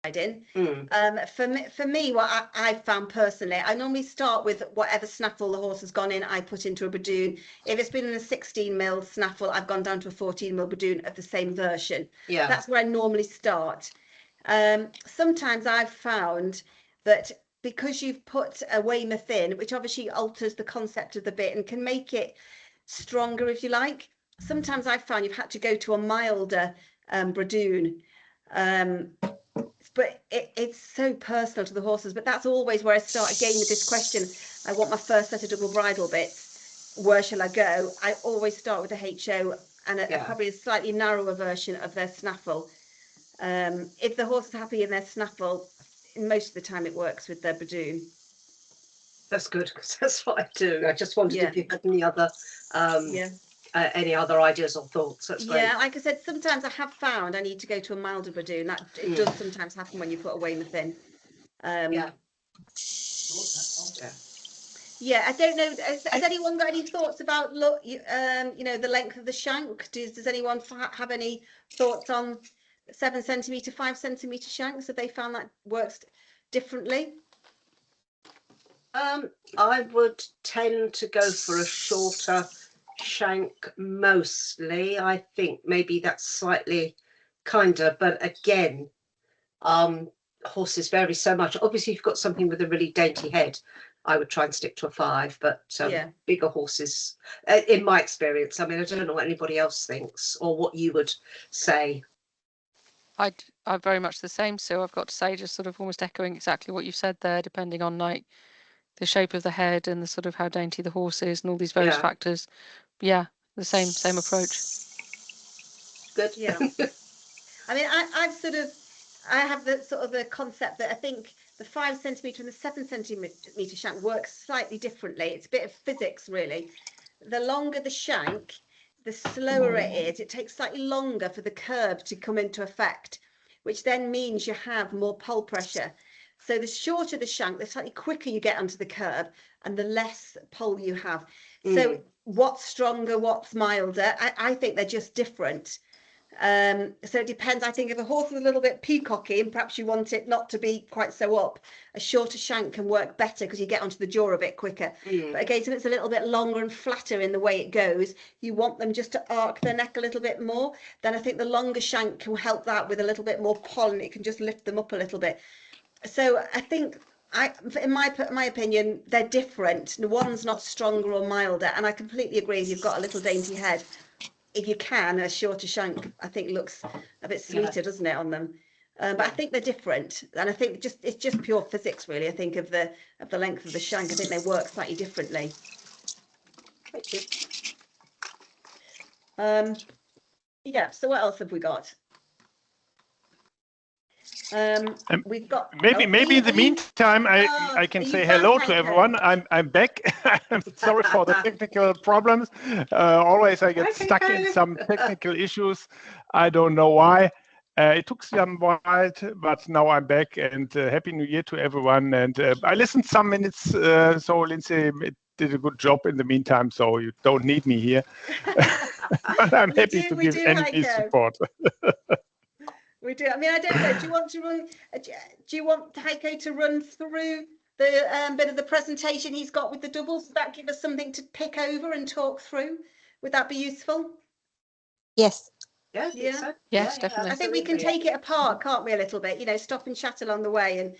in. For me, what I've found personally, I normally start with whatever snaffle the horse has gone in, I put into a Badoon. If it's been in a 16mm snaffle, I've gone down to a 14mm Badoon of the same version. Yeah. That's where I normally start. Sometimes I've found that because you've put a Weymouth in, which obviously alters the concept of the bit and can make it stronger, if you like. Sometimes I've found you've had to go to a milder Badoon. But it's so personal to the horses. But that's always where I start again with this question. I want my first set of double bridle bits. Where shall I go? I always start with a HO and probably a slightly narrower version of their snaffle. If the horse is happy in their snaffle, most of the time it works with their Badoon. That's good, because that's what I do. I just wondered if you had any other ideas or thoughts. That's great. Yeah, like I said, sometimes I have found I need to go to a milder Badoon. That it does sometimes happen when you put a Weymouth in. Yeah, I don't know. Has anyone got any thoughts about the length of the shank? Does anyone have any thoughts on 7 centimetre, 5 centimetre shanks? Have they found that works differently? I would tend to go for a shorter shank mostly. I think maybe that's slightly kinder, but again, horses vary so much. Obviously, if you've got something with a really dainty head, I would try and stick to a 5, but bigger horses, in my experience, I mean, I don't know what anybody else thinks or what you would say. I'm very much the same, so I've got to say, just sort of almost echoing exactly what you said there, depending on like the shape of the head and the sort of how dainty the horse is and all these various factors. Yeah, the same approach. Good. Yeah. I mean, I have the sort of the concept that I think the 5 centimetre and the 7 centimetre shank works slightly differently. It's a bit of physics, really. The longer the shank, the slower it is. It takes slightly longer for the curb to come into effect, which then means you have more pole pressure. So the shorter the shank, the slightly quicker you get onto the curb and the less pole you have. So what's stronger, what's milder? I think they're just different. So it depends. I think if a horse is a little bit peacocky and perhaps you want it not to be quite so up, a shorter shank can work better because you get onto the jaw a bit quicker. But again, if it's a little bit longer and flatter in the way it goes, you want them just to arc their neck a little bit more, then I think the longer shank can help that with a little bit more pollen. It can just lift them up a little bit. So I think, in my opinion, they're different. One's not stronger or milder, and I completely agree. If you've got a little dainty head, if you can, a shorter shank, I think looks a bit sweeter, doesn't it, on them? But I think they're different, and I think it's just pure physics, really. I think of the length of the shank. I think they work slightly differently. Thank you. Yeah. So what else have we got? We've got maybe in the meantime I can say hello to everyone. I'm back. I'm sorry for the technical problems. Always I get stuck in some technical issues. I don't know why. It took some while, but now I'm back, and Happy New Year to everyone. And I listened some minutes, so Lindsay did a good job in the meantime, so you don't need me here. But I'm happy to give any support. We do. I mean, I don't know. Do you want to run? Do you want Heiko to run through the bit of the presentation he's got with the doubles? Would that give us something to pick over and talk through? Would that be useful? Yes. Yeah. Yeah. Yes, definitely. I think we can take it apart, can't we? A little bit. You know, stop and chat along the way, and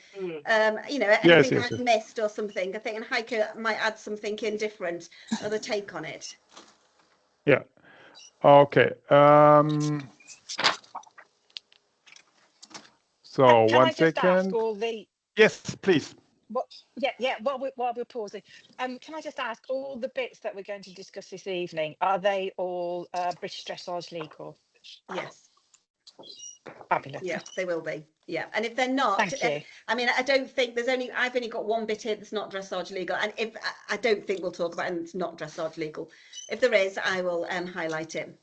you know, anything I've missed or something. I think, and Heiko might add something in different, another take on it. Yeah. Okay. So can 1 second. Yes, please. While we're pausing, can I just ask, all the bits that we're going to discuss this evening, are they all British Dressage legal? Yes. Fabulous. Yeah, they will be. Yeah, and if they're not, thank you. I mean, I don't think I've only got one bit here that's not dressage legal, and if I don't think we'll talk about it, and it's not dressage legal. If there is, I will highlight it.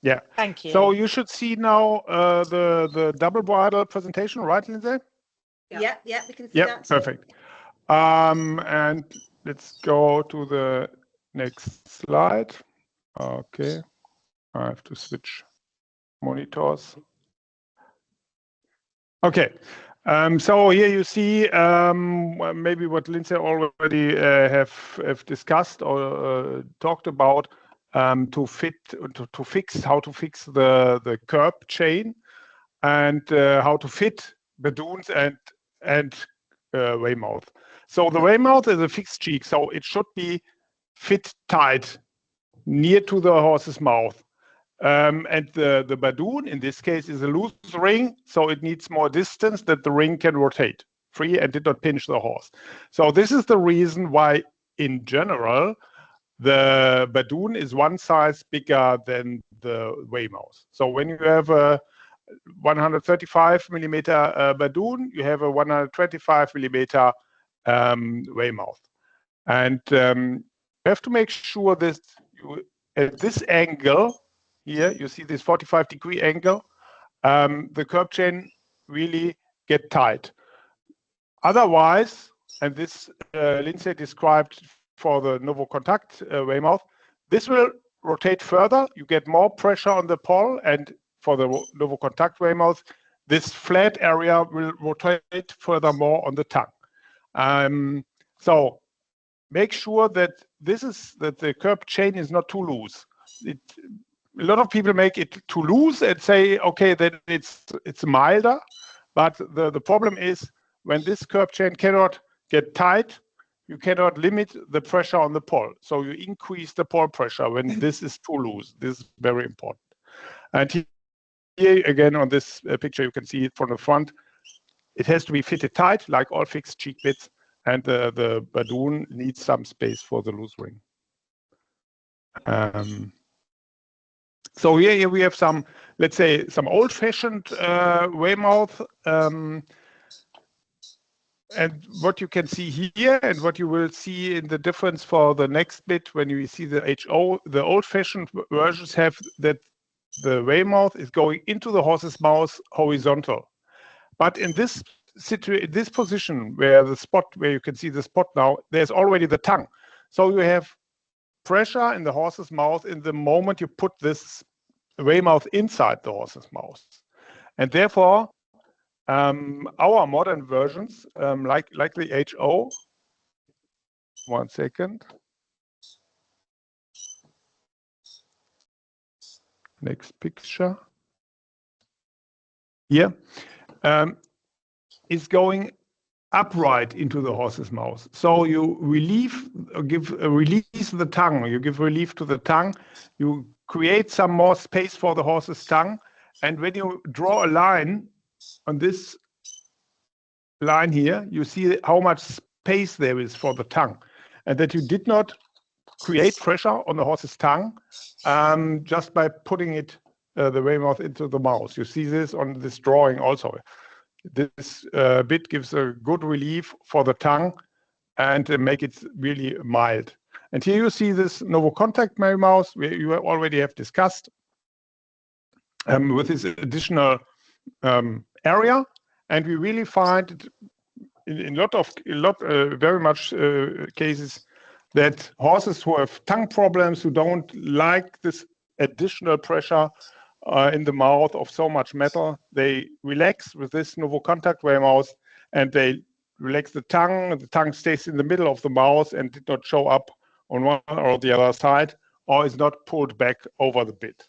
Yeah. Thank you. So you should see now the double bridle presentation, right, Lindsay? Yeah, we can see that. Yeah, perfect. And let's go to the next slide. Okay, I have to switch monitors. Okay. So here you see maybe what Lindsay already have discussed or talked about to fix how to fix the curb chain and how to fit Badoons and Weymouth. So the Weymouth is a fixed cheek, so it should be fit tight near to the horse's mouth. And the Badoon in this case is a loose ring, so it needs more distance that the ring can rotate free and did not pinch the horse. So this is the reason why, in general, the Badoon is one size bigger than the Weymouth. So when you have a 135 millimeter Badoon, you have a 125 millimeter Weymouth. And you have to make sure that at this angle, here you see this 45-degree angle, the curb chain really get tight. Otherwise, and this Lindsay described for the Novo Contact Weymouth, this will rotate further. You get more pressure on the poll, and for the Novo Contact Weymouth, this flat area will rotate furthermore on the tongue. So make sure that the curb chain is not too loose. A lot of people make it too loose and say, okay, then it's milder. But the problem is when this curb chain cannot get tight, you cannot limit the pressure on the poll. So you increase the poll pressure when this is too loose. This is very important. And here again on this picture, you can see it from the front. It has to be fitted tight, like all fixed cheek bits, and the Badoon needs some space for the loose ring. So here we have some, let's say, some old-fashioned Weymouth. And what you can see here and what you will see in the difference for the next bit when you see the HO, the old-fashioned versions have that the Weymouth is going into the horse's mouth horizontal. But in this position where you can see the spot now, there's already the tongue. So you have pressure in the horse's mouth in the moment you put this Weymouth inside the horse's mouth. And therefore, our modern versions, like the HO, one second. Next picture. Here, is going upright into the horse's mouth. So you release the tongue. You give relief to the tongue. You create some more space for the horse's tongue. And when you draw a line on this line here, you see how much space there is for the tongue, and that you did not create pressure on the horse's tongue just by putting it the Weymouth into the mouth. You see this on this drawing also. This bit gives a good relief for the tongue and make it really mild. And here you see this Novo Contact Weymouth, where you already have discussed with this additional area. And we really find it in very much cases that horses who have tongue problems, who don't like this additional pressure in the mouth of so much metal, they relax with this Novo Contact Weymouth and they relax the tongue stays in the middle of the mouth and did not show up on one or the other side, or is not pulled back over the bit.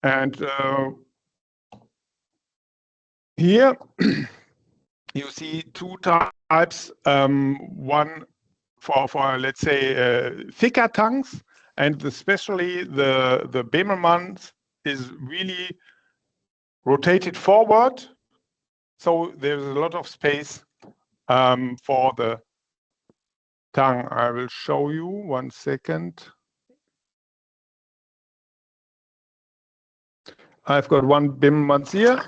And here you see two types, one for let's say thicker tongues, and especially the Bemelmans is really rotated forward, so there's a lot of space for the tongue. I will show you 1 second. I've got one Bemelmans here,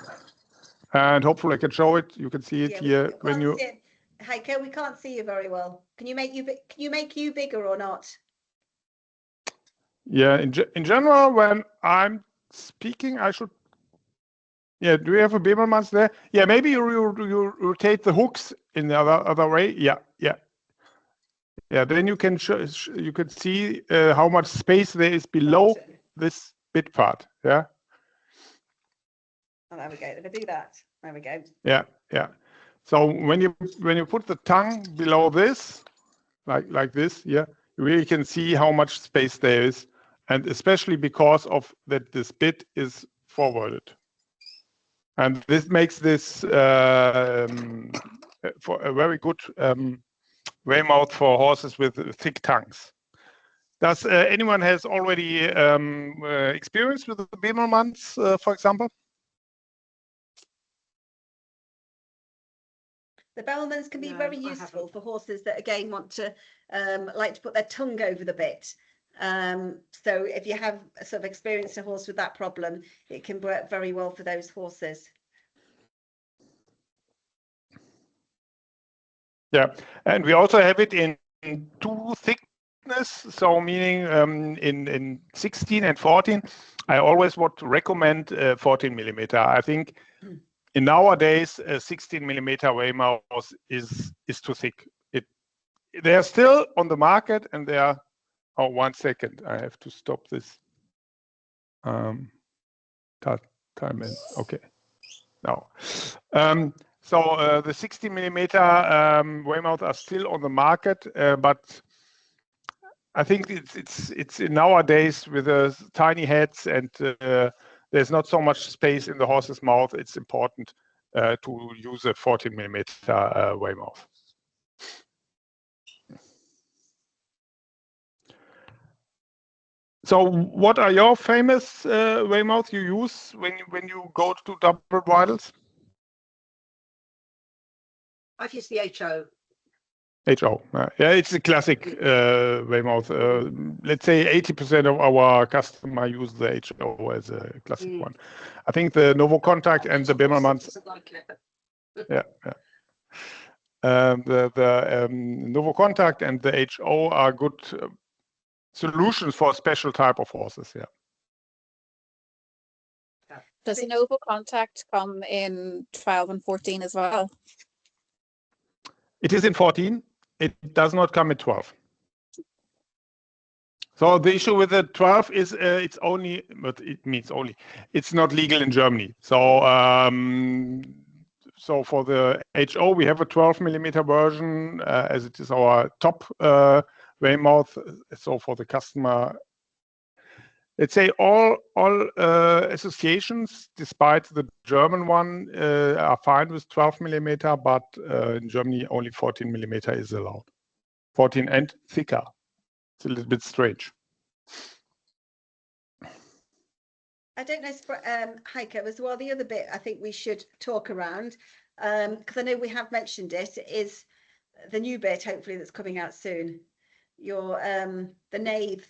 and hopefully I can show it. You can see it here when you. Heike, we can't see you very well. Can you make you bigger or not? Yeah, in general, when I'm speaking, I should. Yeah, do you have a Bemelmans there? Yeah, maybe you rotate the hooks in the other way. Yeah. Then you can see how much space there is below this bit part. Yeah. Oh, there we go. If I do that, there we go. Yeah, yeah. So when you put the tongue below this, like this, yeah, you really can see how much space there is, and especially because of that this bit is forwarded, and this makes this for a very good way mouth for horses with thick tongues. Does anyone has already experience with the Bemelmans, for example? The Bemelmans can be very useful for horses that again want to like to put their tongue over the bit. So if you have sort of experienced a horse with that problem, it can work very well for those horses. Yeah, and we also have it in 2 thickness, so meaning in 16 and 14. I always would recommend 14 millimeter. I think in nowadays a 16 millimeter Weymouth is too thick. They are still on the market, and they are. Oh, 1 second, I have to stop this. Time in. Okay. Now. So the 60 millimeter Weymouth are still on the market, but I think it's in nowadays with the tiny heads and there's not so much space in the horse's mouth. It's important to use a 14 millimeter Weymouth. So what are your famous Weymouth you use when you go to double bridles? I've used the HO. HO, yeah, it's a classic Weymouth. Let's say 80% of our customer use the HO as a classic one. I think the Novo Contact and the Bemelmans. Yeah, yeah. The Novo Contact and the HO are good solutions for a special type of horses. Yeah. Does the Novo Contact come in 12 and 14 as well? It is in 14. It does not come in 12. So the issue with the 12 is it's only, but it means only, it's not legal in Germany. So so for the HO, we have a 12 millimeter version as it is our top Weymouth. So for the customer, let's say all associations, despite the German one, are fine with 12 millimeter, but in Germany only 14 millimeter is allowed. 14 and thicker. It's a little bit strange. I don't know, Heike, as well, the other bit I think we should talk around, because I know we have mentioned it, is the new bit, hopefully, that's coming out soon. Your the nave.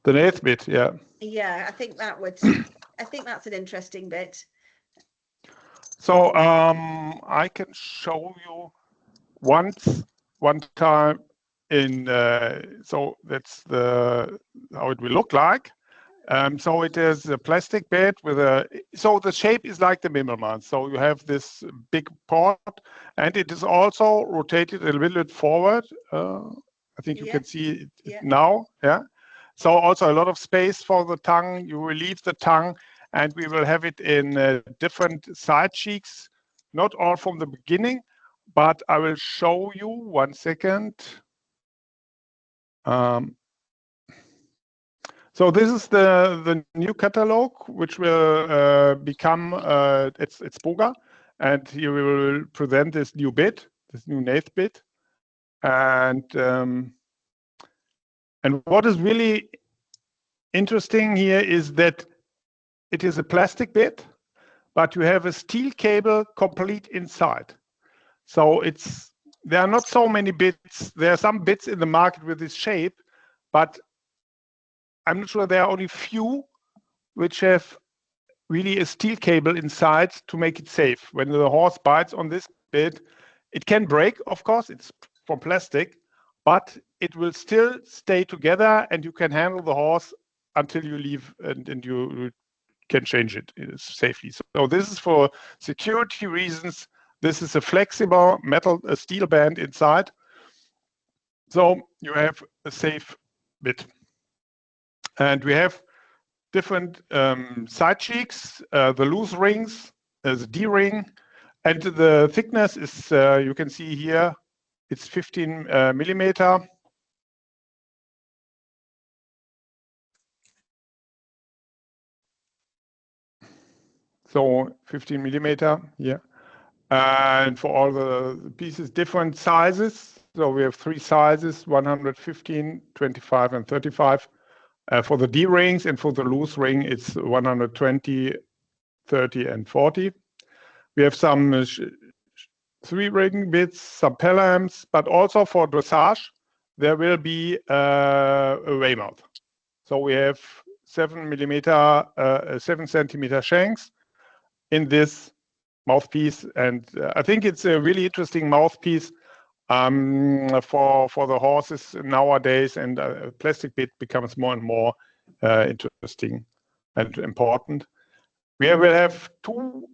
The nave bit, yeah. Yeah, I think that's an interesting bit. So I can show you one time in so that's how it will look like. So it is a plastic bed with so the shape is like the Bemelmans. So you have this big pot, and it is also rotated a little bit forward. I think you can see it now. Yeah. So also a lot of space for the tongue. You relieve the tongue, and we will have it in different side cheeks, not all from the beginning, but I will show you 1 second. So this is the new catalog, which will become it's Boga, and here we will present this new bit, this new nave bit, and what is really interesting here is that it is a plastic bit, but you have a steel cable complete inside. So there are not so many bits. There are some bits in the market with this shape, but I'm not sure, there are only few which have really a steel cable inside to make it safe. When the horse bites on this bit, it can break, of course, it's from plastic, but it will still stay together and you can handle the horse until you leave and you can change it safely. So this is for security reasons. This is a flexible metal, a steel band inside. So you have a safe bit. And we have different side cheeks, the loose rings, the D ring, and the thickness is, you can see here, it's 15 millimeter. So 15 millimeter, yeah. And for all the pieces, different sizes. So we have 3 sizes, 115, 25, and 35. For the D rings, and for the loose ring, it's 120, 30, and 40. We have some 3-ring bits, some pelhams, but also for dressage, there will be a Weymouth. So we have 7 centimeter shanks in this mouthpiece, and I think it's a really interesting mouthpiece for the horses nowadays, and plastic bit becomes more and more interesting and important. We will have 2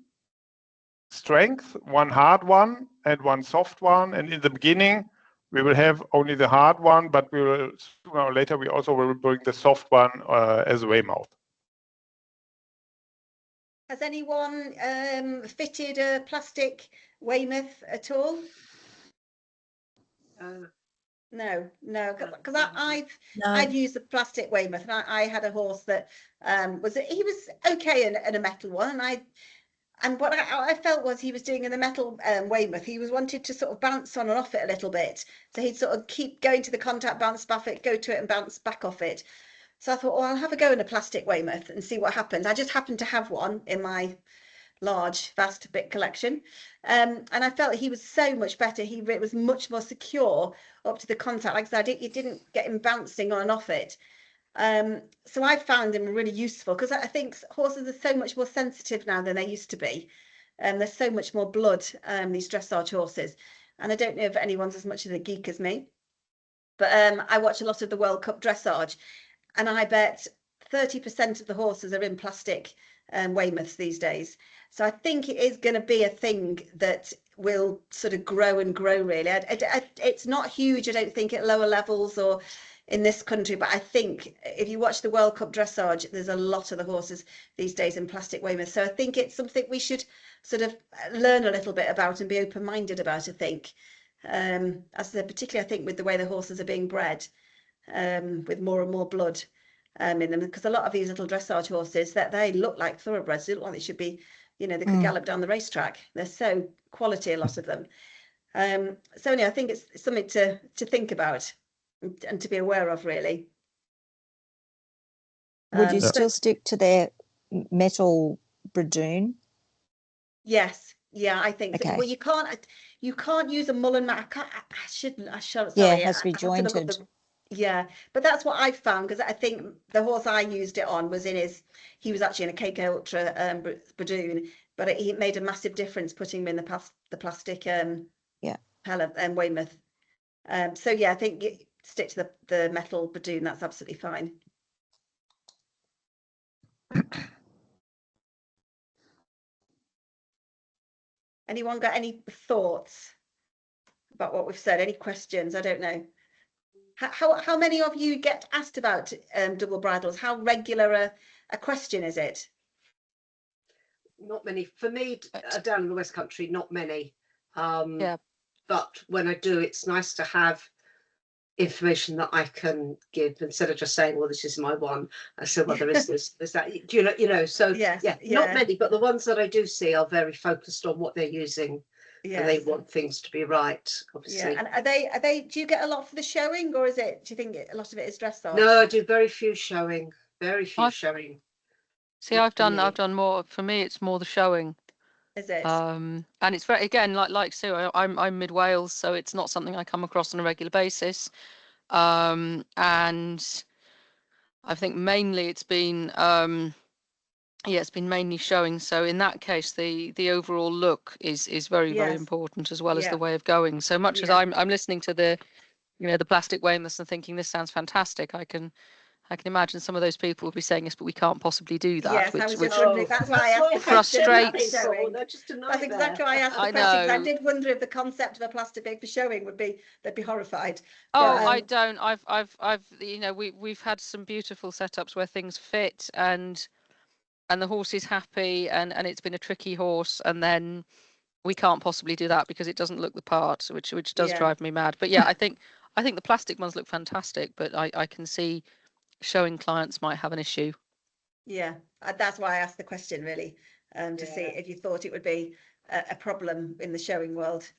strengths, one hard one and one soft one, and in the beginning we will have only the hard one, but we will sooner or later we also will bring the soft one as a Weymouth. Has anyone fitted a plastic Weymouth at all? No, because I've used the plastic Weymouth, and I had a horse that he was okay in a metal one, and what I felt was he was doing in the metal Weymouth, he was wanted to sort of bounce on and off it a little bit, so he'd sort of keep going to the contact, bounce off it, go to it and bounce back off it. So I thought, well, I'll have a go in a plastic Weymouth and see what happens. I just happened to have one in my large, vast bit collection. And I felt he was so much better. It was much more secure up to the contact. Like I said, you didn't get him bouncing on and off it. So I found him really useful, because I think horses are so much more sensitive now than they used to be. There's so much more blood, these dressage horses. And I don't know if anyone's as much of a geek as me, but I watch a lot of the World Cup dressage, and I bet 30% of the horses are in plastic Weymouths these days. So I think it is going to be a thing that will sort of grow and grow, really. It's not huge, I don't think, at lower levels or in this country, but I think if you watch the World Cup dressage, there's a lot of the horses these days in plastic Weymouths. So I think it's something we should sort of learn a little bit about and be open-minded about, I think. Particularly, I think, with the way the horses are being bred, with more and more blood in them, because a lot of these little dressage horses, that they look like thoroughbreds. They look like they should be, they could gallop down the racetrack. They're so quality, a lot of them. So anyway, I think it's something to think about and to be aware of, really. Would you still stick to their metal bradoon? Yes, yeah, I think. Okay. So. Well, you can't use a mullen mat. I shouldn't. Sorry, yeah, it has to be jointed. Yeah, but that's what I've found, because I think the horse I used it on was he was actually in a KK Ultra bradoon, but it made a massive difference putting him in the plastic Weymouth. So yeah, I think you stick to the metal bradoon. That's absolutely fine. Anyone got any thoughts about what we've said? Any questions? I don't know. How many of you get asked about double bridles? How regular a question is it? Not many. For me, down in the West Country, not many. Yeah. But when I do, it's nice to have information that I can give, instead of just saying, well, this is my one. I said, well, there is this, there's that. Do you know? So yes, yeah, not many, but the ones that I do see are very focused on what they're using. Yes. And they want things to be right, obviously. Yeah, and are they? Do you get a lot for the showing, or do you think a lot of it is dressage? No, I do very few showing. Very few showing. See, I've done more. For me, it's more the showing. Is it? And it's very, again, like Sue. I'm mid Wales, so it's not something I come across on a regular basis. And I think mainly it's been it's been mainly showing. So in that case, the overall look is very very important, as well as the way of going. So much as I'm listening to the the plastic Weymouths and thinking this sounds fantastic, I can I can imagine some of those people will be saying, yes, but we can't possibly do that. Yes, which, I was which just wondering. That's why I asked the question about frustrates. showing. They're just a That's nightmare. exactly why I asked the I question. 'Cause I know. did wonder if the concept of a plastic bag for showing would be, they'd be horrified. Oh, But, I don't. I've you know, we've had some beautiful setups where things fit and the horse is happy and it's been a tricky horse, and then we can't possibly do that because it doesn't look the part, which does drive me mad. But yeah, I think the plastic ones look fantastic, but I can see showing clients might have an issue. yeah, that's why I asked the question really, to see if you thought it would be a problem in the showing world.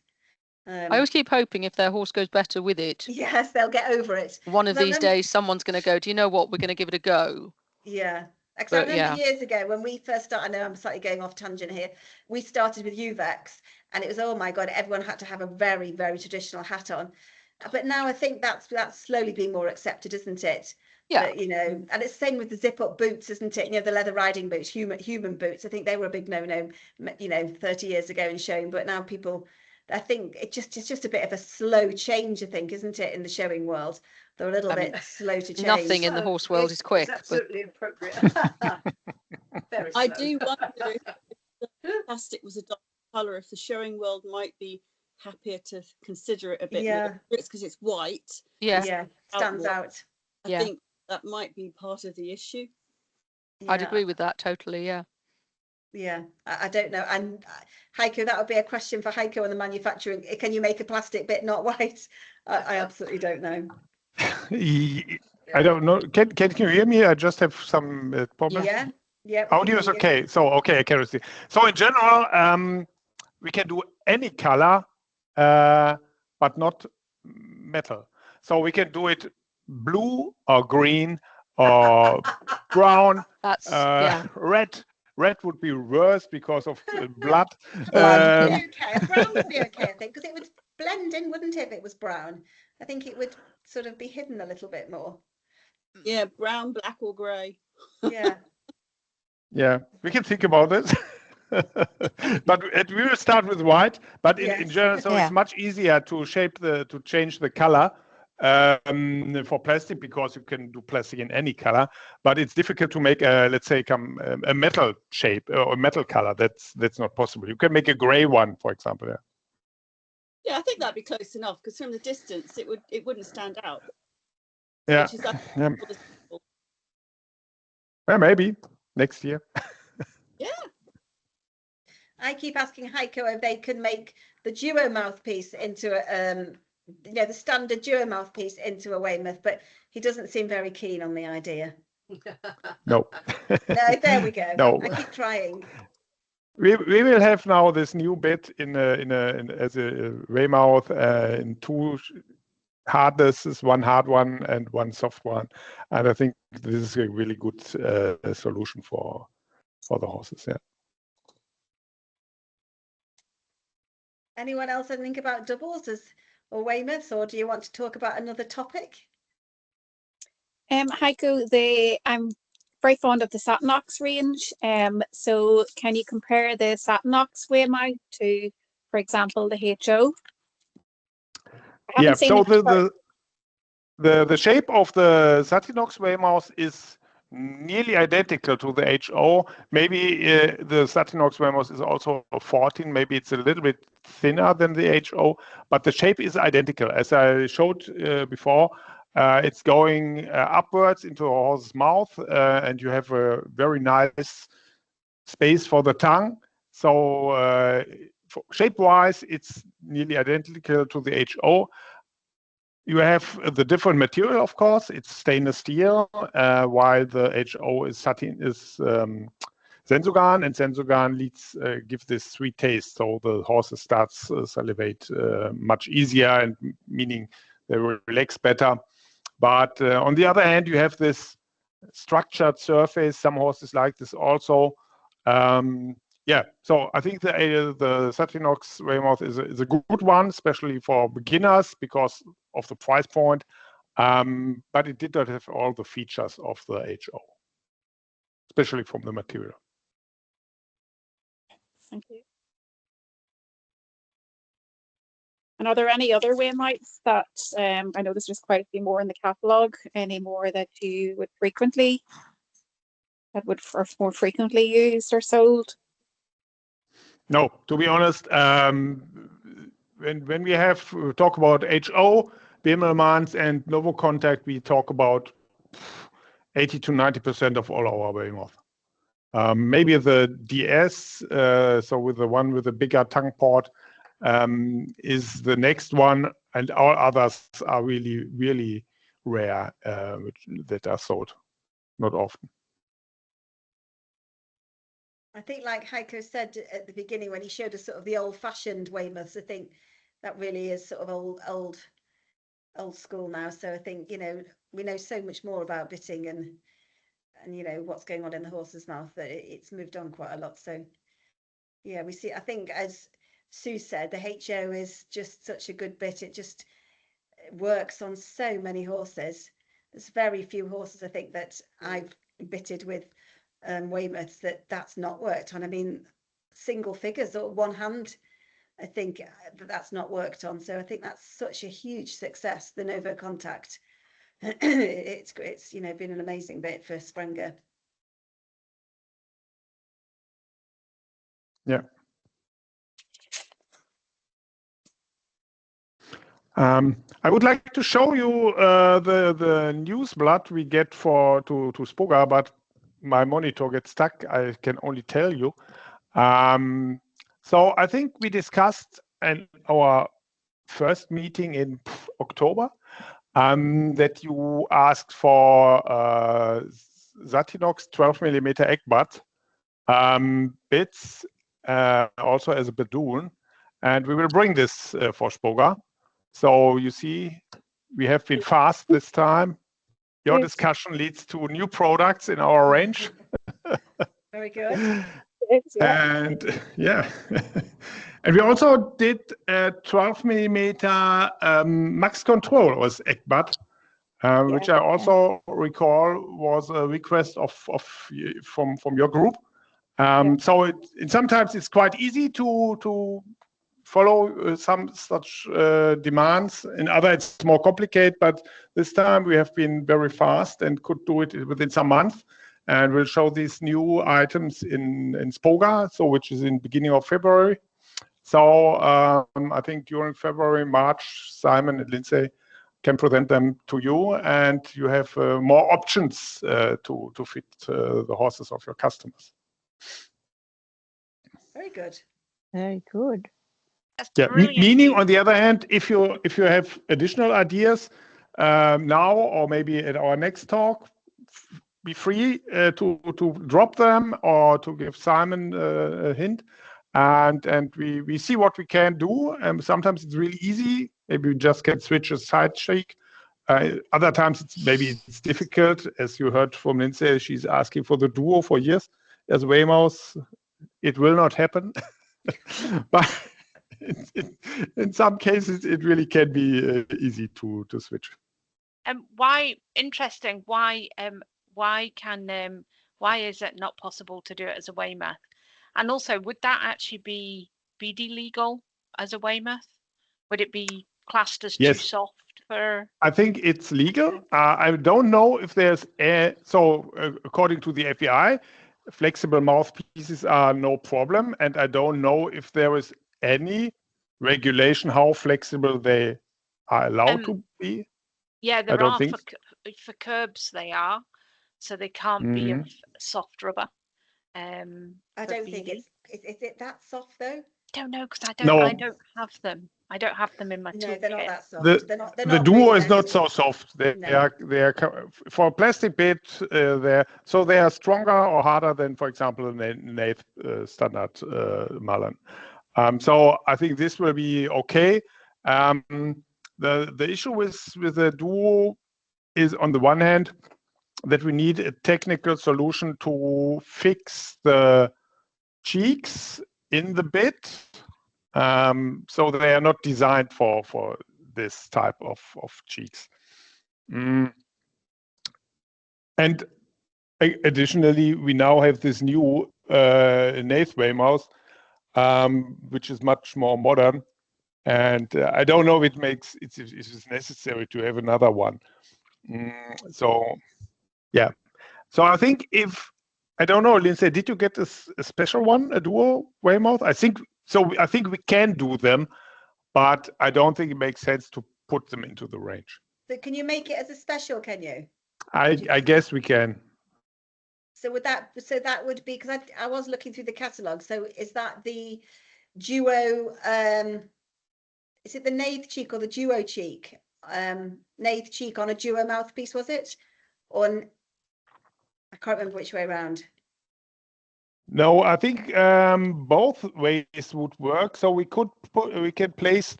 I always keep hoping if their horse goes better with it, yes, they'll get over it. one of these days someone's going to go, do you know what, we're going to give it a go. Yeah, because I remember years ago when we first started, I know I'm slightly going off tangent here, we started with UVEX and it was, oh my God, everyone had to have a very, very traditional hat on. But now I think that's slowly being more accepted, isn't it? Yeah. That, you know, and it's the same with the zip up boots, isn't it? You know, the leather riding boots, human boots. I think they were a big no-no, you know, 30 years ago in showing, but now people, I think it's just a bit of a slow change, I think, isn't it, in the showing world? They're a little bit slow to change. Nothing in the horse world is quick. It's absolutely appropriate. Very slow. I do wonder if the plastic was a dark colour, if the showing world might be happier to consider it a bit more. It's because it's white. Yeah, stands out. I think that might be part of the issue. I'd agree with that totally. Yeah, I don't know. And Heiko, that would be a question for Heiko on the manufacturing. Can you make a plastic bit not white? I absolutely don't know. I don't know. Can you hear me? I just have some problems. Yeah. Audio is okay. So I can see. So in general, we can do any color, but not metal. So we can do it blue or green or brown. That's Red would be worse because of blood. Brown would be okay, I think, because it would blend in, wouldn't it, if it was brown? I think it would sort of be hidden a little bit more. Yeah, brown, black or grey. Yeah. Yeah, we can think about this. But we will start with white. But in general, so it's much easier to change the color for plastic, because you can do plastic in any color. But it's difficult to make let's say a metal shape or a metal color. That's not possible. You can make a gray one, for example. Yeah, I think that'd be close enough, because from the distance it wouldn't stand out. Yeah. Well, maybe next year. Yeah. I keep asking Heiko if they can make the duo mouthpiece into a, the standard duo mouthpiece into a Weymouth, but he doesn't seem very keen on the idea. No. No, there we go. No. I keep trying. We will have now this new bit as a Weymouth in two hardnesses, one hard one and one soft one, and I think this is a really good solution for the horses. Yeah. Anyone else think about doubles or Weymouths, or do you want to talk about another topic? Heiko, I'm very fond of the Satinox range. So can you compare the Satinox Weymouth to, for example, the HO? Yeah. So the shape of the Satinox Weymouth is nearly identical to the HO. Maybe the Satinox Weymouth is also a 14. Maybe it's a little bit thinner than the HO, but the shape is identical. As I showed before, it's going upwards into a horse's mouth, and you have a very nice space for the tongue. So shape-wise, it's nearly identical to the HO. You have the different material, of course. It's stainless steel, while the HO is Sensogan, and Sensogan gives this sweet taste. So the horses starts salivate much easier, and meaning they will relax better. But on the other hand, you have this structured surface. Some horses like this also. Yeah, so I think the Satinox Weymouth is a good one, especially for beginners because of the price point. But it did not have all the features of the HO, especially from the material. Thank you. And are there any other waymites that, I know there's just quite a few more in the catalogue, any more that you would are more frequently used or sold? No, to be honest, when we have talk about HO, Bemelmans and Novo Contact, we talk about 80 to 90% of all our Weymouth. Maybe the DS, so with the one with the bigger tongue port, is the next one, and all others are really, really rare that are sold, not often. I think, like Heiko said at the beginning when he showed us sort of the old-fashioned Weymouths, I think that really is sort of old school now. So I think, you know, we know so much more about bitting and you know what's going on in the horse's mouth that it's moved on quite a lot. So yeah, we see. I think, as Sue said, the HO is just such a good bit. It just works on so many horses. There's very few horses I think that I've bitted with Weymouths that's not worked on. I mean, single figures or one hand, I think that's not worked on. So I think that's such a huge success, the Novo Contact. It's you know been an amazing bit for Sprenger. Yeah. I would like to show you the news blood we get to Spoga, but my monitor gets stuck. I can only tell you. So I think we discussed in our first meeting in October that you asked for Zatinox 12mm Eckbutt bits also as a Badoon, and we will bring this for Spoga. So you see, we have been fast this time. Your discussion leads to new products in our range. Very good. And yeah, and we also did a 12mm Max Control was Eckbutt, which I also recall was a request from your group. So sometimes it's quite easy to follow some such demands. In other, it's more complicated, but this time we have been very fast and could do it within some months. And we'll show these new items in Spoga, so which is in beginning of February. So I think during February, March, Simon and Lindsay can present them to you, and you have more options to fit the horses of your customers. Very good. Very good. That's Yeah, brilliant. meaning on the other hand, if you have additional ideas now or maybe at our next talk, be free to drop them or to give Simon a hint, and we see what we can do. Sometimes it's really easy. Maybe we just can switch a side shake. Other times maybe it's difficult, as you heard from Lindsay. She's asking for the Duo for years as Weymouth. It will not happen, but in some cases it really can be easy to switch. Why interesting? Why is it not possible to do it as a Weymouth? And also, would that actually be BD legal as a Weymouth? Would it be classed as too soft for? I think it's legal. I don't know if there's according to the FEI, flexible mouthpieces are no problem, and I don't know if there is any regulation how flexible they are allowed to be. Yeah, there are for curbs. They are, so they can't be of soft rubber. I don't think is it that soft though? Don't know because I don't have them. I don't have them in my toolkit. No, they're not that soft. The Duo is not so soft. They are for a plastic bit. They are stronger or harder than, for example, a Nath standard Mullen. So I think this will be okay. The issue with the Duo is, on the one hand, that we need a technical solution to fix the cheeks in the bit. So they are not designed for this type of cheeks. And additionally, we now have this new Nath Weymouth, which is much more modern. And I don't know if it's necessary to have another one. So yeah. So I think I don't know, Lindsay, did you get a special one, a dual Weymouth? I think so. I think we can do them, but I don't think it makes sense to put them into the range. So can you make it as a special? Can you? I guess we can. So that would be, because I was looking through the catalogue. So is that the duo? Is it the Nath cheek or the duo cheek? Nath cheek on a duo mouthpiece, was it? On, I can't remember which way around. No, I think both ways would work. So we can place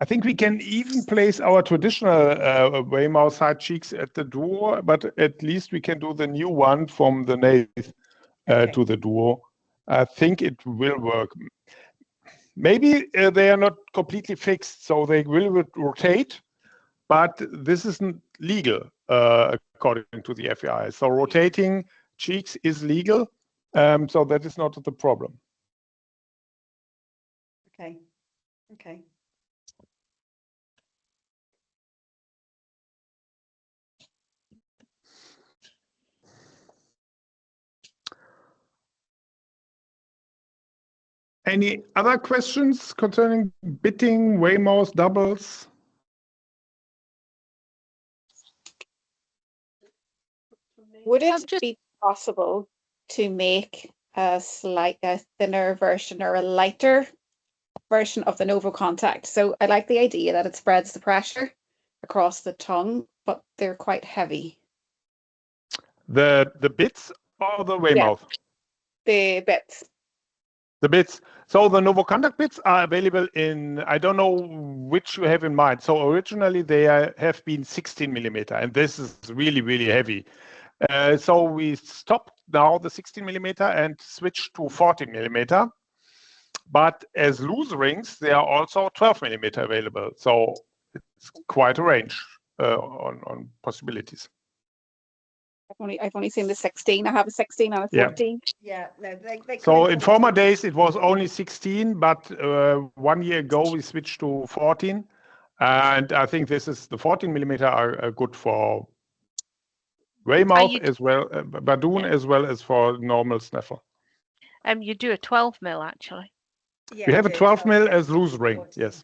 I think we can even place our traditional Weymouth side cheeks at the duo, but at least we can do the new one from the Nath to the duo. I think it will work. Maybe they are not completely fixed, so they will rotate, but this isn't legal according to the FAI. So rotating cheeks is legal, so that is not the problem. Okay. Okay. Any other questions concerning bitting, Weymouth, doubles? Would it be possible to make a thinner version or a lighter version of the Novo Contact? So I like the idea that it spreads the pressure across the tongue, but they're quite heavy. The bits or the Weymouth? Yeah, the bits. The bits. So the Novo Contact bits are available in, I don't know which you have in mind. So originally they have been 16 millimeter, and this is really, really heavy. So we stopped now the 16 millimeter and switched to 14 millimeter. But as loose rings, there are also 12 millimeter available. So it's quite a range on possibilities. I've only seen the 16. I have a 16 and a 14. Yeah, no, they so in former days it was only 16, but 1 year ago we switched to 14, and I think the 14 millimeter are good for Weymouth as well, Badoon as well as for normal snaffle. You do a 12 mil actually. Yeah, we have a 12 mil as loose ring. 14. Yes.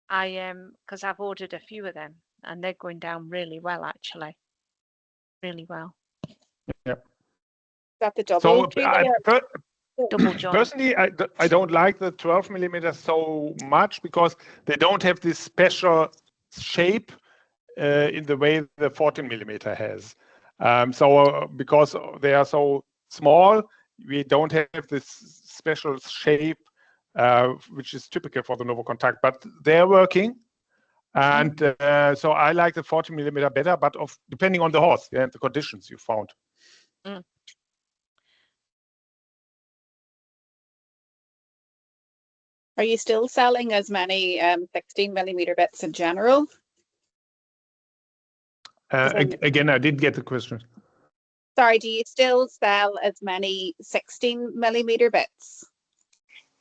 Because I've ordered a few of them and they're going down really well actually. Really well. Yeah. That the double. Double joint. Personally, I don't like the 12 millimeter so much because they don't have this special shape in the way the 14 millimeter has. Because they are so small, we don't have this special shape, which is typical for the Novo Contact, but they're working. And so I like the 14 millimeter better, but depending on the horse and the conditions you found. Are you still selling as many 16 millimeter bits in general? Again, I didn't get the question. Sorry, do you still sell as many 16 millimeter bits?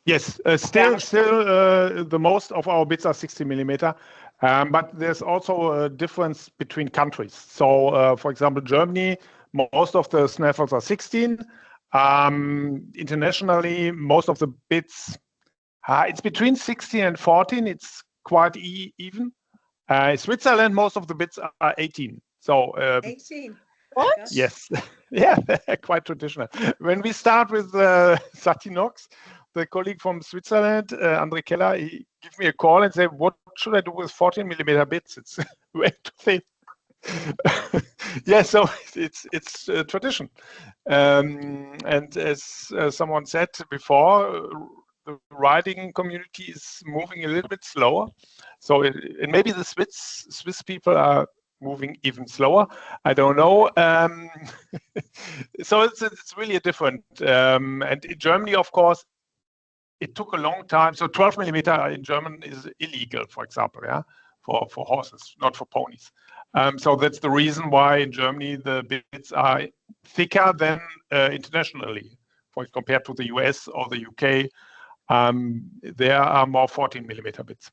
Yes, still the most of our bits are 60 millimeter, but there's also a difference between countries. So, for example, Germany, most of the snaffles are 16. Internationally, most of the bits, it's between 16 and 14. It's quite even. Switzerland, most of the bits are 18. So 18. What? Yes, yeah, quite traditional. When we start with Satinox, the colleague from Switzerland, Andre Keller, he gave me a call and said, "What should I do with 14 millimeter bits? It's way too thin." Yeah, so it's tradition, and as someone said before, the riding community is moving a little bit slower. So and maybe the Swiss people are moving even slower. I don't know. So it's really a different. And in Germany, of course, it took a long time. So 12 millimeter in German is illegal, for example, yeah, for horses, not for ponies. So that's the reason why in Germany the bits are thicker than internationally, compared to the US or the UK. There are more 14mm bits.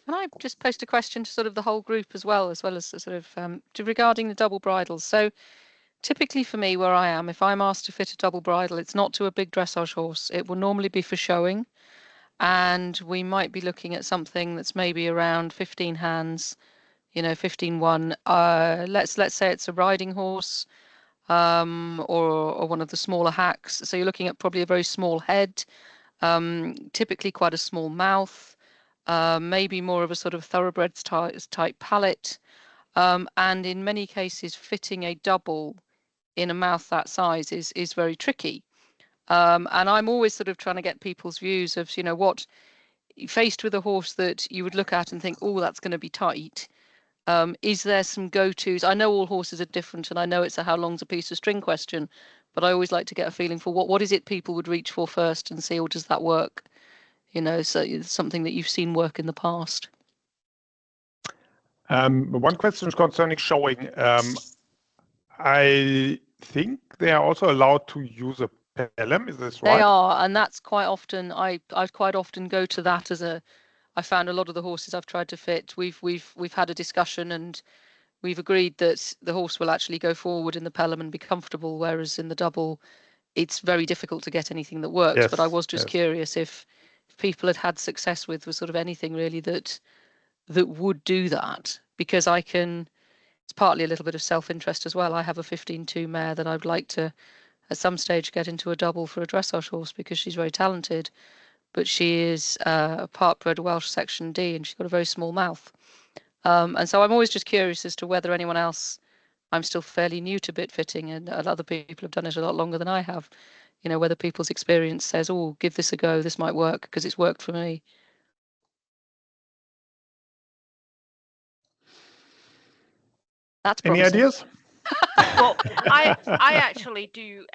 Can I just post a question to sort of the whole group as well as sort of regarding the double bridles? So typically for me, where I am, if I'm asked to fit a double bridle, it's not to a big dressage horse. It will normally be for showing, and we might be looking at something that's maybe around 15 hands, 15-1. Let's say it's a riding horse, or one of the smaller hacks. So you're looking at probably a very small head, typically quite a small mouth. Maybe more of a sort of thoroughbreds type palate, and in many cases fitting a double in a mouth that size is very tricky. And I'm always sort of trying to get people's views of, what, faced with a horse that you would look at and think, oh, that's going to be tight. Is there some go-tos? I know all horses are different, and I know it's a how long's a piece of string question, but I always like to get a feeling for what is it people would reach for first and see, or does that work? So it's something that you've seen work in the past. One question is concerning showing. I think they are also allowed to use a pelham. Is this right? They are, and that's quite often. I quite often go to that as a. I found a lot of the horses I've tried to fit. We've had a discussion, and we've agreed that the horse will actually go forward in the pelham and be comfortable, whereas in the double, it's very difficult to get anything that works. Yes, but I was just curious if people had success with sort of anything really that would do that, because it's partly a little bit of self-interest as well. I have a 15-2 mare that I'd like to at some stage get into a double for a dressage horse because she's very talented, but she is a part-bred Welsh section D and she's got a very small mouth. And so I'm always just curious as to whether anyone else, I'm still fairly new to bit fitting, and other people have done it a lot longer than I have, whether people's experience says, oh, give this a go, this might work, because it's worked for me. That's any ideas? Well, I actually do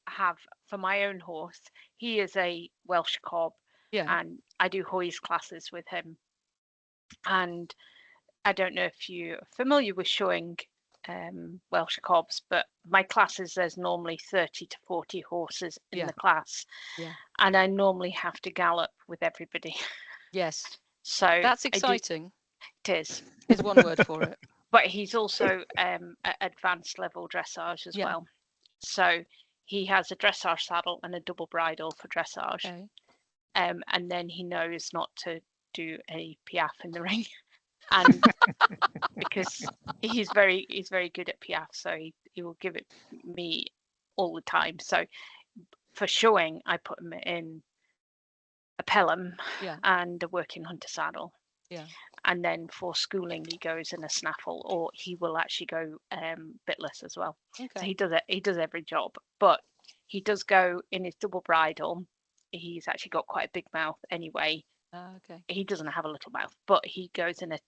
have, for my own horse, he is a Welsh cob, and I do hoist classes with him. And I don't know if you're familiar with showing Welsh cobs, but my classes, there's normally 30 to 40 horses in the class, and I normally have to gallop with everybody. Yes. So that's exciting. It is one word for it. But he's also at advanced level dressage as well. So he has a dressage saddle and a double bridle for dressage. Okay. And then he knows not to do any piaffe in the ring. And because he's very good at piaffe, so he will give it me all the time. So for showing, I put him in a pelham and a working hunter saddle. Yeah. And then for schooling, he goes in a snaffle, or he will actually go bitless as well. Okay. So he does every job, but he does go in his double bridle. He's actually got quite a big mouth anyway. Okay. He doesn't have a little mouth, but he goes in a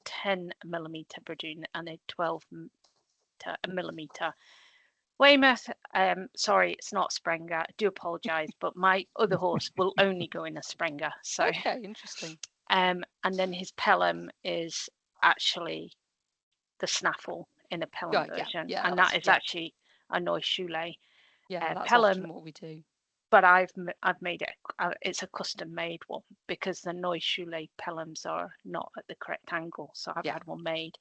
10mm Bridoon and a 12mm Weymouth. Sorry, it's not Sprenger. I do apologise, but my other horse will only go in a Sprenger. So okay, interesting. And then his pelham is actually the snaffle in a pelham version, and that is actually a Noy Choulet. That's pelham, often what we do. But I've made it. It's a custom made one because the Noy Choulet pelhams are not at the correct angle, so I've had one made.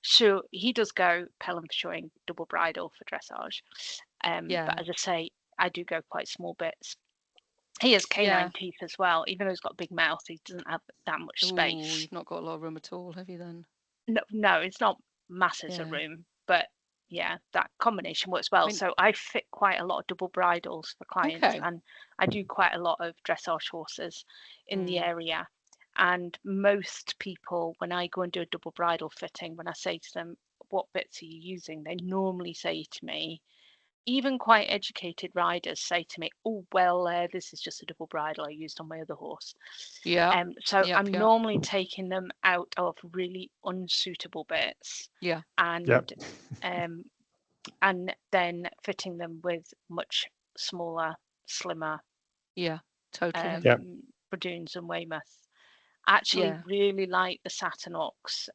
So he does go pelham for showing, double bridle for dressage. But as I say, I do go quite small bits. He has canine teeth as well. Even though he's got a big mouth, he doesn't have that much space. You've not got a lot of room at all, have you then? No, it's not masses of room, but that combination works well. So I fit quite a lot of double bridles for clients, and I do quite a lot of dressage horses in the area. And most people, when I go and do a double bridle fitting, when I say to them, what bits are you using? They normally say to me, even quite educated riders say to me, oh, well, this is just a double bridle I used on my other horse. So I'm normally taking them out of really unsuitable bits. And then fitting them with much smaller, slimmer Bridoons and Weymouth. I actually really like the Saturn Ox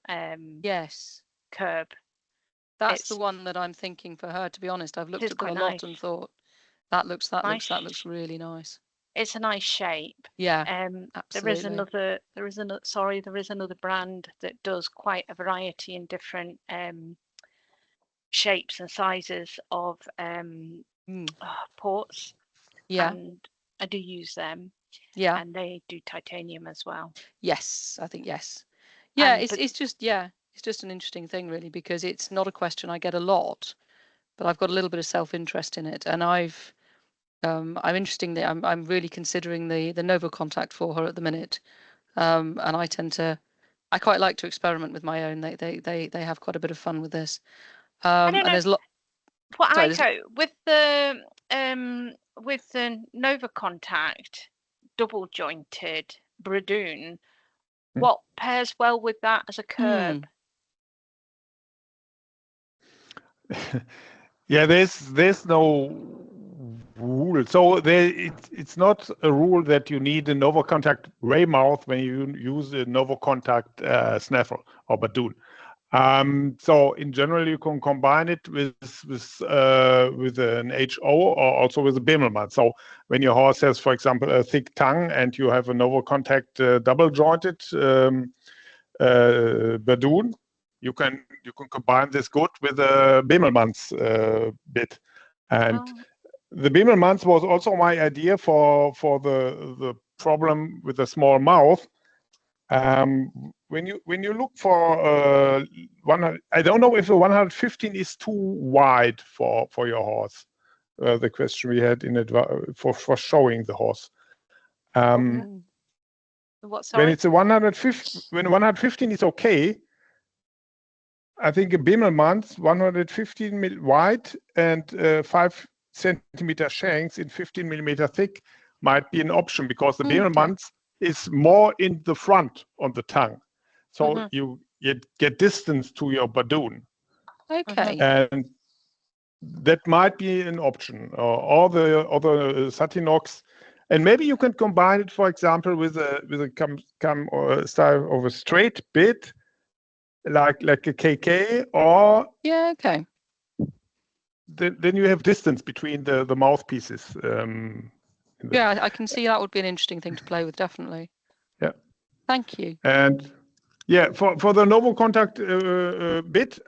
curb. That's the one that I'm thinking for her, to be honest. I've looked at them a lot and thought that looks really nice. It's a nice shape. Yeah. Absolutely. There is another brand that does quite a variety in different shapes and sizes of ports. Yeah. And I do use them. Yeah. And they do titanium as well. Yes, I think yes. Yeah, it's just an interesting thing really, because it's not a question I get a lot, but I've got a little bit of self-interest in it, and I'm really considering the Novo Contact for her at the minute, and I quite like to experiment with my own. They have quite a bit of fun with this. I don't know. And there's with the Nova Contact double jointed Bradoon, what pairs well with that as a curb? Yeah, there's no rule. So it's not a rule that you need a Nova Contact Weymouth when you use a Nova Contact snaffle or Bradoon. So in general, you can combine it with an HO or also with a Bimmelmann. So when your horse has, for example, a thick tongue and you have a Nova Contact double jointed Bradoon, you can combine this good with a Bimmelmann's bit. And the Bimmelmann's was also my idea for the problem with the small mouth. When you look for 100, I don't know if a 115 is too wide for your horse. The question we had in it for showing the horse. What, sorry? When it's a 150, when 115 is okay, I think a Bimmelmann's 115 wide and 5 centimeter shanks in 15 millimeter thick might be an option, because the Bimmelmann's is more in the front on the tongue, so you get distance to your Bradoon. Okay. And that might be an option, or the other Satinox, and maybe you can combine it, for example, with a style of a straight bit, like a KK, or okay. Then you have distance between the mouthpieces. Yeah, I can see that would be an interesting thing to play with, definitely. Yeah. Thank you. And yeah, for the Novo Contact bit,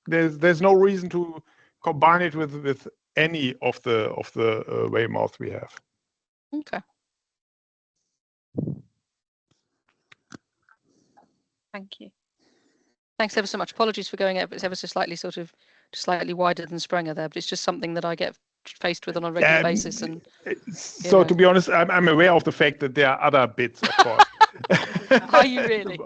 there's no reason to combine it with any of the Weymouth we have. Okay. Thank you. Thanks ever so much. Apologies for going ever so slightly slightly wider than Sprenger there, but it's just something that I get faced with on a regular basis. And so to be honest, I'm aware of the fact that there are other bits, of course. Are you really?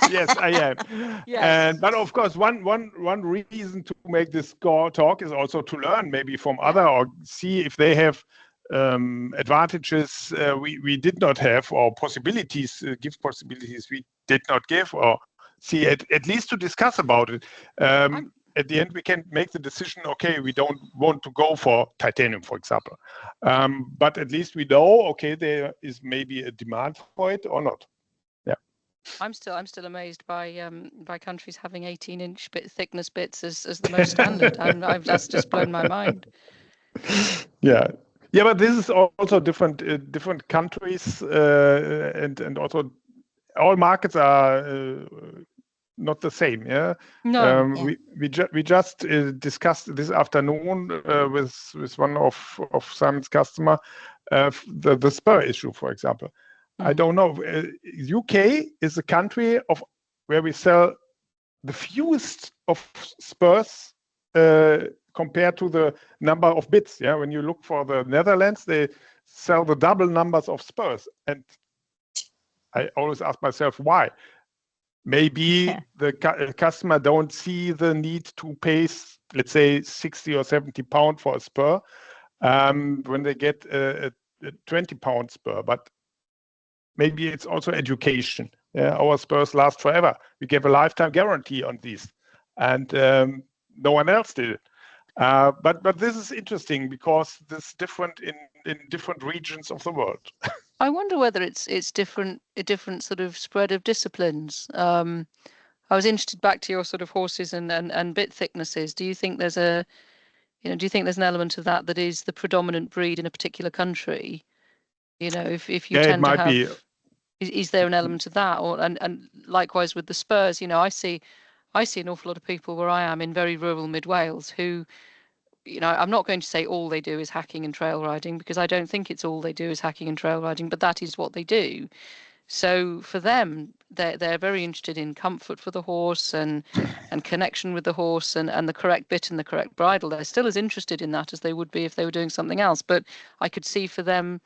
Yes, I am. Yes. But of course, one reason to make this talk is also to learn maybe from other, or see if they have advantages we did not have, or possibilities, give possibilities we did not give, or see at least to discuss about it. At the end, we can make the decision, okay, we don't want to go for titanium, for example. But at least we know, okay, there is maybe a demand for it or not. Yeah. I'm still amazed by countries having 18-inch thickness bits as the most standard. That's just blown my mind. Yeah. Yeah, but this is also different countries, and also all markets are not the same. Yeah. No. We just discussed this afternoon with one of Simon's customer, the spur issue, for example. I don't know. UK is a country where we sell the fewest of spurs compared to the number of bits. Yeah, when you look for the Netherlands, they sell the double numbers of spurs, and I always ask myself why. Maybe the customer don't see the need to pay, let's say, 60 or 70 pounds for a spur when they get a 20-pound spur. But maybe it's also education. Our spurs last forever. We gave a lifetime guarantee on these, and no one else did it. But this is interesting, because this is different in different regions of the world. I wonder whether it's a different sort of spread of disciplines. I was interested back to your sort of horses and bit thicknesses. Do you think there's a, you know, do you think there's an element of that is the predominant breed in a particular country? You know, if you tend to have, is there an element of that? Or and likewise with the spurs, you know, I see an awful lot of people where I am in very rural mid Wales who, you know, I'm not going to say all they do is hacking and trail riding, because I don't think it's all they do is hacking and trail riding, but that is what they do. So for them, they're very interested in comfort for the horse and connection with the horse and the correct bit and the correct bridle. They're still as interested in that as they would be if they were doing something else. But I could see for them,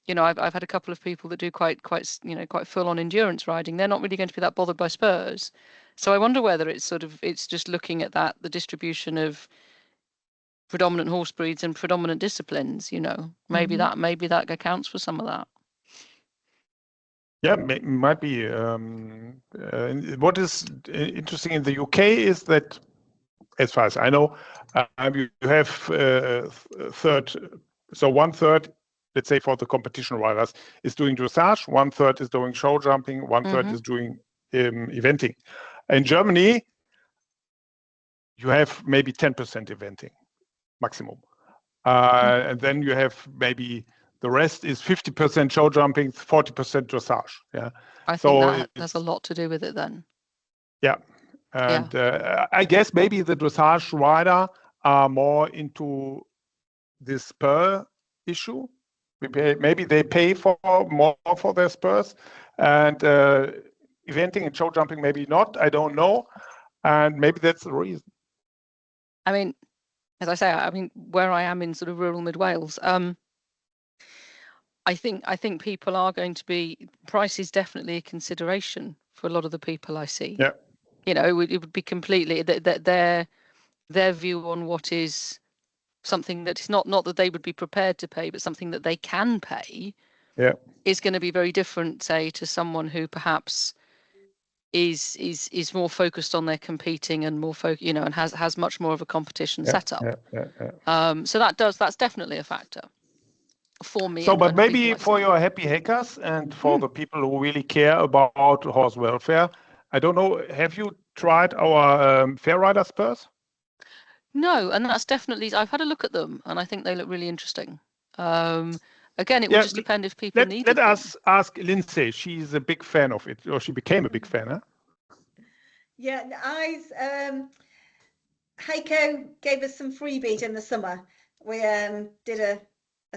you know, I've had a couple of people that do quite you know, quite full on endurance riding. They're not really going to be that bothered by spurs. So I wonder whether it's just looking at that, the distribution of predominant horse breeds and predominant disciplines, you know, maybe that accounts for some of that. Yeah, might be. What is interesting in the UK is that, as far as I know, you have third. So 1/3, let's say for the competition riders, is doing dressage. 1/3 is doing show jumping. 1/3 is doing eventing. In Germany, you have maybe 10% eventing maximum, and then you have maybe the rest is 50% show jumping, 40% dressage. Yeah, I think there's a lot to do with it then. Yeah, and I guess maybe the dressage rider are more into this spur issue. Maybe they pay for more for their spurs, and eventing and show jumping maybe not. I don't know, and maybe that's the reason. I mean, as I say, I mean, where I am in sort of rural mid Wales, I think people are going to be, price is definitely a consideration for a lot of the people I see. Yeah. You know, it would be completely their view on what is something that is not that they would be prepared to pay, but something that they can pay. Yeah. Is going to be very different, say, to someone who perhaps is more focused on their competing and more you know, and has much more of a competition setup. So that's definitely a factor for me. So, but maybe for your happy hackers and for the people who really care about horse welfare, I don't know, have you tried our fair rider spurs? No, and that's definitely, I've had a look at them and I think they look really interesting. Again, it would just depend if people need it. Let us ask Lindsay. She's a big fan of it, or she became a big fan, huh? Yeah, Heiko gave us some freebies in the summer. We did a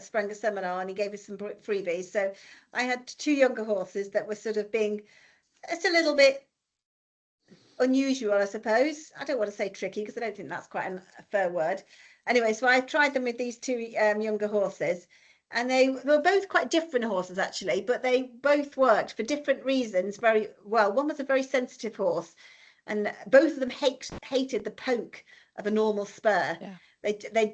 Sprenger seminar and he gave us some freebies. So I had 2 younger horses that were sort of being, it's a little bit unusual, I suppose. I don't want to say tricky because I don't think that's quite a fair word. Anyway, so I tried them with these 2 younger horses, and they were both quite different horses actually, but they both worked for different reasons very well. One was a very sensitive horse, and both of them hated the poke of a normal spur. Yeah.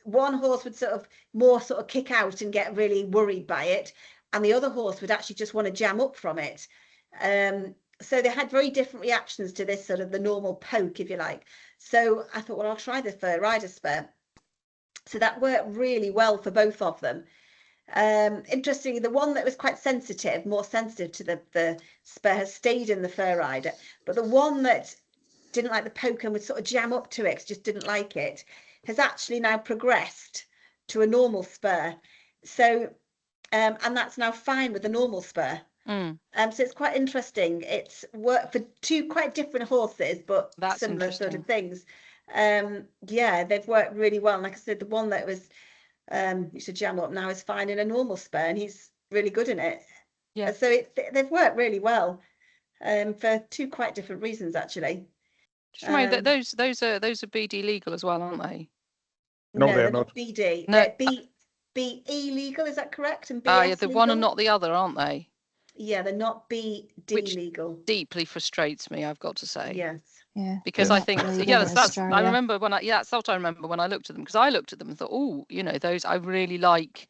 One horse would sort of kick out and get really worried by it, and the other horse would actually just want to jam up from it. So they had very different reactions to this sort of the normal poke, if you like. So I thought, well, I'll try the fur rider spur. So that worked really well for both of them. Interestingly, the one that was quite sensitive, more sensitive to the spur, has stayed in the fur rider, but the one that didn't like the poke and would sort of jam up to it, just didn't like it, has actually now progressed to a normal spur. So and that's now fine with the normal spur. So it's quite interesting. It's worked for 2 quite different horses, but that's similar sort of things. Yeah, they've worked really well. And like I said, the one that was used to jam up now is fine in a normal spur, and he's really good in it. Yeah. So they've worked really well for 2 quite different reasons, actually. Just remind that those are BD legal as well, aren't they? No, they're not BD. No. They're BE legal, is that correct? And BS yeah, the legal? One and not the other, aren't they? Yeah, they're not BD Which legal. Deeply frustrates me, I've got to say. Yes. Yeah. Because I think that's I remember when that's what I remember when I looked at them, because I looked at them and thought, oh, you know, those, I really like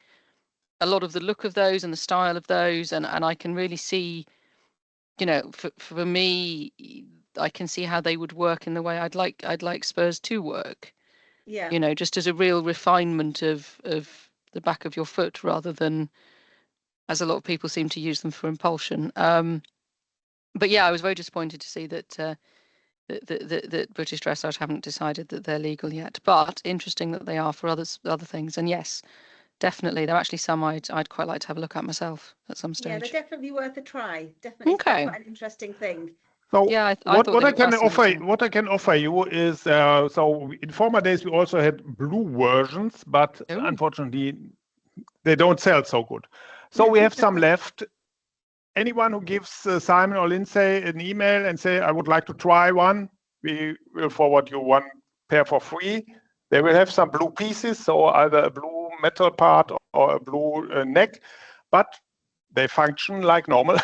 a lot of the look of those and the style of those, and I can really see, you know, for me, I can see how they would work in the way I'd like spurs to work. Yeah. You know, just as a real refinement of the back of your foot, rather than, as a lot of people seem to use them for impulsion. But yeah, I was very disappointed to see that that British dressage haven't decided that they're legal yet. But interesting that they are for other things. And yes, definitely, there are actually some I'd quite like to have a look at myself at some stage. Yeah, they're definitely worth a try. Definitely, okay. quite an interesting thing. So yeah, what I can offer you is so in former days we also had blue versions, but unfortunately they don't sell so good. So we have some left. Anyone who gives Simon or Lindsay an email and say, I would like to try one, we will forward you one pair for free. They will have some blue pieces, so either a blue metal part or a blue neck, but they function like normal.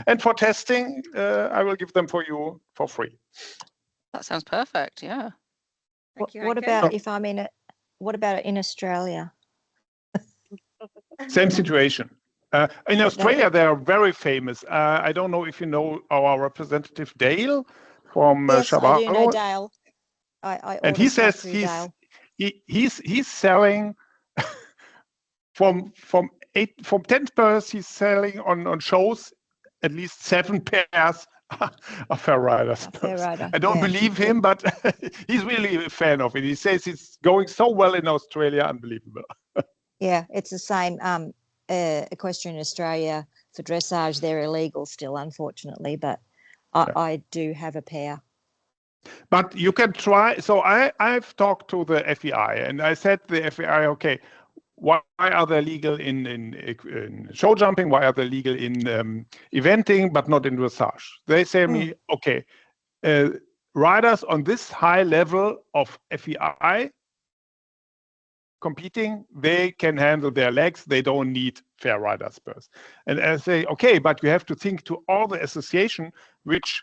And for testing, I will give them for you for free. That sounds perfect. Yeah. What about if I'm in it? What about in Australia? Same situation. In Australia, they are very famous. I don't know if you know our representative Dale from yes, Shabalo. I do know Dale. I and he says he's selling from 10 pairs he's selling on shows at least 7 pairs of fair riders. I don't believe him, but he's really a fan of it. He says it's going so well in Australia, unbelievable. Yeah, it's the same. Equestrian Australia for dressage, they're illegal still, unfortunately, but I do have a pair. But you can try. So I've talked to the FEI and I said to the FEI, okay, why are they legal in show jumping? Why are they legal in eventing, but not in dressage? They say to me, okay, riders on this high level of FEI competing, they can handle their legs. They don't need fair rider spurs. And I say, okay, but you have to think to all the association which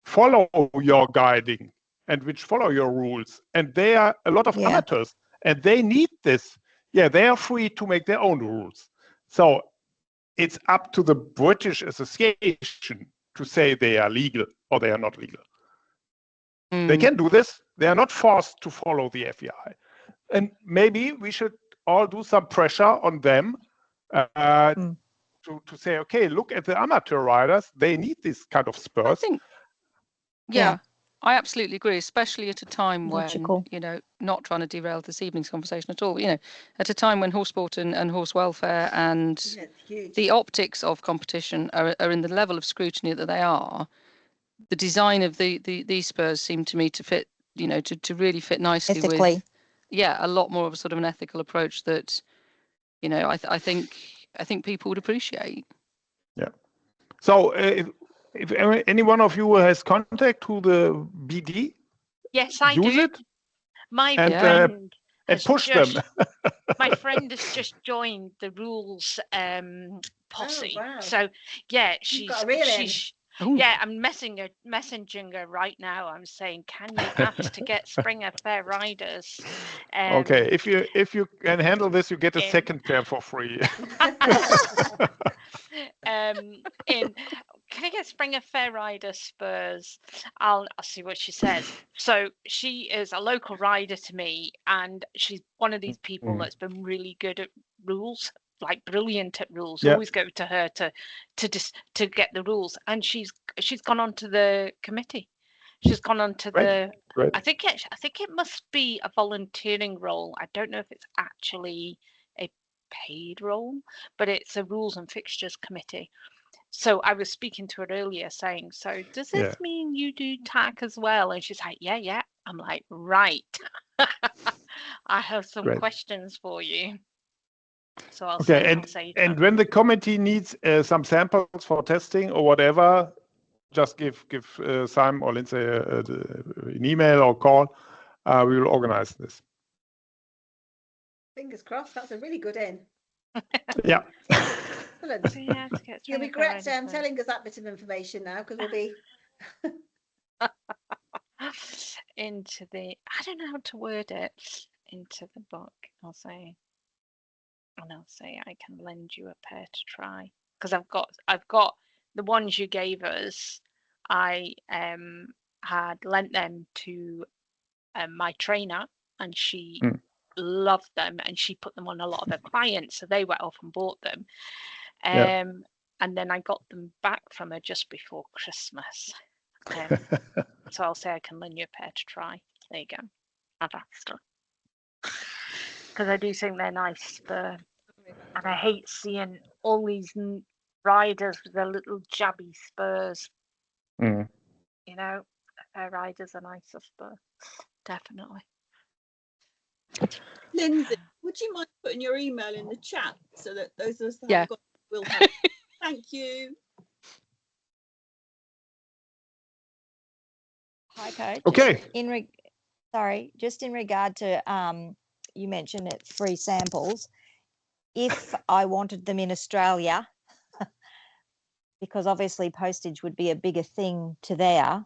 follow your guiding and which follow your rules. And they are a lot of amateurs and they need this. Yeah, they are free to make their own rules. So it's up to the British Association to say they are legal or they are not legal. They can do this. They are not forced to follow the FEI. And maybe we should all do some pressure on them to say, okay, look at the amateur riders. They need this kind of spurs. Yeah, I absolutely agree, especially at a time when, you know, not trying to derail this evening's conversation at all, you know, at a time when horse sport and horse welfare and the optics of competition are in the level of scrutiny that they are, the design of these spurs seem to me to fit, you know, to really fit nicely with, a lot more of a sort of an ethical approach that, you know, I think people would appreciate. Yeah. So if any one of you has contact to the BD, yes, I use do. it. My friend and push them. My friend has just joined the rules posse. Oh, wow. So yeah, You've got a reel in. Yeah, I'm messaging her right now. I'm saying, can you ask to get Sprenger Fair Riders? Okay, if you can handle this, you get a second pair for free. Can I get Sprenger Fair Rider spurs? I'll see what she says. So she is a local rider to me, and she's one of these people that's been really good at rules, like brilliant at rules. Always go to her to get the rules, and she's gone on to the committee. She's gone on to Great. I think it must be a volunteering role. I don't know if it's actually a paid role, but it's a rules and fixtures committee. So I was speaking to her earlier saying, so does this mean you do tack as well? And she's like, yeah. I'm like, right. I have some questions for you. So I'll say and when the committee needs some samples for testing or whatever, just give Simon or Lindsay an email or call. We will organize this. Fingers crossed. That's a really good in. Yeah. Excellent. You'll regret telling us that bit of information now, because we'll be into the, I don't know how to word it, into the book. I'll say I can lend you a pair to try, because I've got the ones you gave us. I had lent them to my trainer, and she loved them, and she put them on a lot of her clients, so they went off and bought them. and then I got them back from her just before Christmas. So I'll say I can lend you a pair to try. There you go. I've asked her. Because I do think they're nice spur. And I hate seeing all these riders with their little jabby spurs. Mm. You know, her riders are nicer spur. Definitely. Lindsay, would you mind putting your email in the chat so that those of us that haven't got it will have it? Thank you. Heiko, Okay. Just in regard to you mentioned it, free samples. If I wanted them in Australia, because obviously postage would be a bigger thing to there,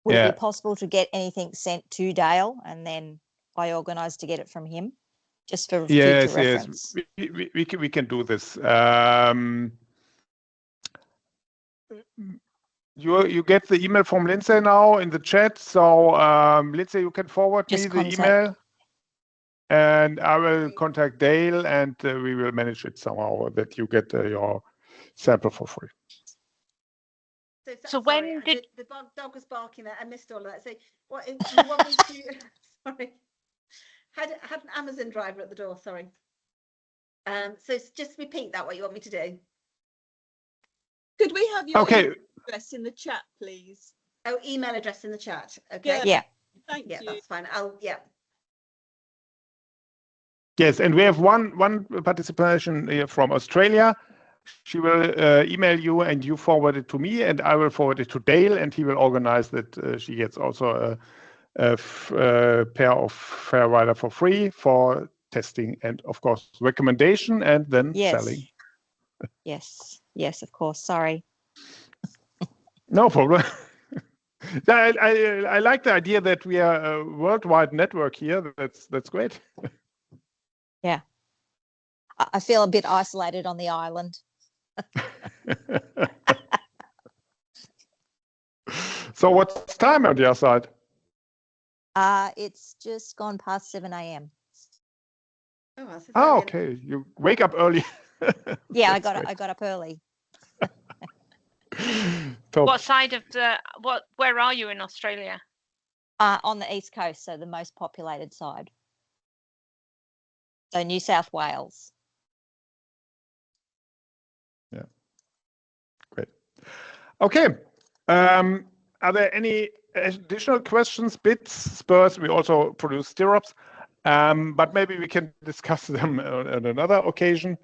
would it be possible to get anything sent to Dale and then I organise to get it from him, just for future reference? Yes, we can do this. You get the email from Lindsay now in the chat. So Lindsay, you can forward me the email, and I will contact Dale, and we will manage it somehow that you get your sample for free. So when did the dog was barking there? I missed all of that. So what you want me to? Sorry, had an Amazon driver at the door. Sorry. So just repeat that. What you want me to do? Could we have your email address in the chat, please? Oh, email address in the chat. Okay. Yeah. Thank you. That's fine. Yes, and we have one participation here from Australia. She will email you, and you forward it to me, and I will forward it to Dale, and he will organize that she gets also a pair of Fair Rider for free for testing and, of course, recommendation, and then selling. Yes, of course. Sorry. No problem. I like the idea that we are a worldwide network here. That's great. Yeah. I feel a bit isolated on the island. So what's time on your side? It's just gone past 7 a.m. Oh, okay. You wake up early. Yeah, I got up early. What side of where are you in Australia? On the east coast, so the most populated side. So New South Wales. Yeah. Great. Okay. Are there any additional questions, bits, spurs? We also produce stirrups, but maybe we can discuss them on another occasion.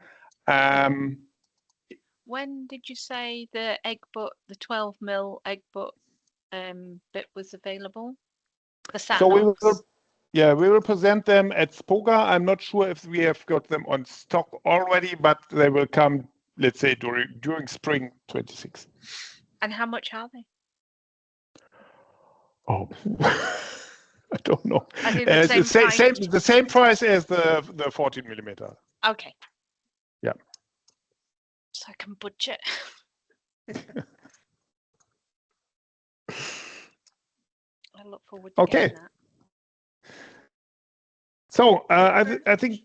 When did you say the egg butt, the 12 mil egg butt bit was available? The So we will present them at SPOGA. I'm not sure if we have got them on stock already, but they will come, let's say, during spring 26. And how much are they? Oh, I don't know. The same price as the 14 millimeter. Okay. Yeah. So I can budget. I look forward to getting that. So I think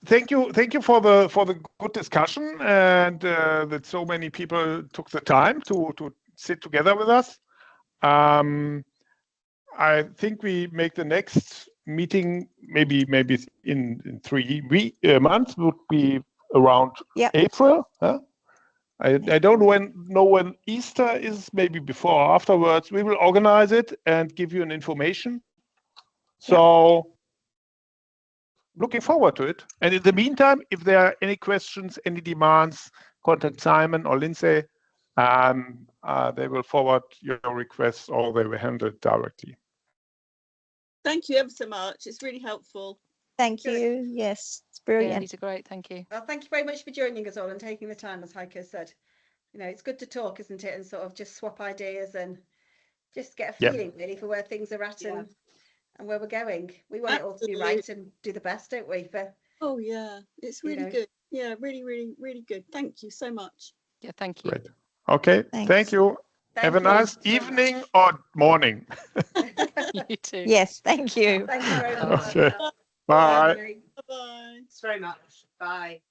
thank you for the good discussion, and that so many people took the time to sit together with us. I think we make the next meeting maybe in 3 months, would be around April. Huh? I don't know when Easter is, maybe before or afterwards. We will organize it and give you an information. So looking forward to it. And in the meantime, if there are any questions, any demands, contact Simon or Lindsay. They will forward your requests, or they will handle it directly. Thank you ever so much. It's really helpful. Thank you. Yes, it's brilliant. Yeah, these are great. Thank you. Well, thank you very much for joining us all and taking the time, as Heiko said. You know, it's good to talk, isn't it? And sort of just swap ideas and just get a feeling really for where things are at and where we're going. We want it all to be right and do the best, don't we? Oh yeah, it's really good. Yeah, really, really, really good. Thank you so much. Yeah, thank you. Great. Okay, thank you. Have a nice evening or morning. You too. Yes, thank you. Thank you very much. Okay. Bye. Bye-bye. Thanks very much. Bye.